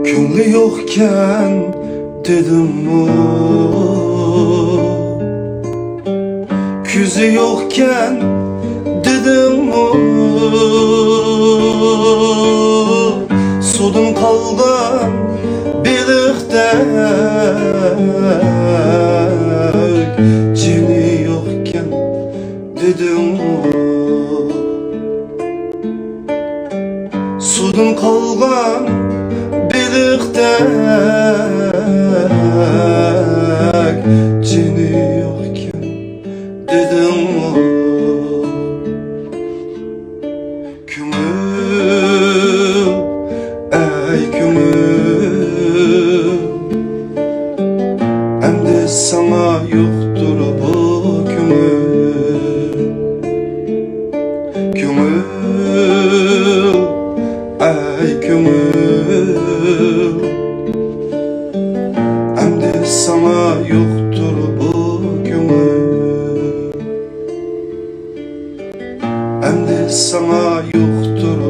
Köngli yokken dedim o, küzü yokken dedim o, sudun kalgan birlikte cini yokken dedim o, sudun kalgan birlikte cini yokken dedim o. Kömür, ey kömür, emdi sana yoktur bu kömür. Kömür, ey kömür, emdi sana yoktur bu kömür. Emdi sana yoktur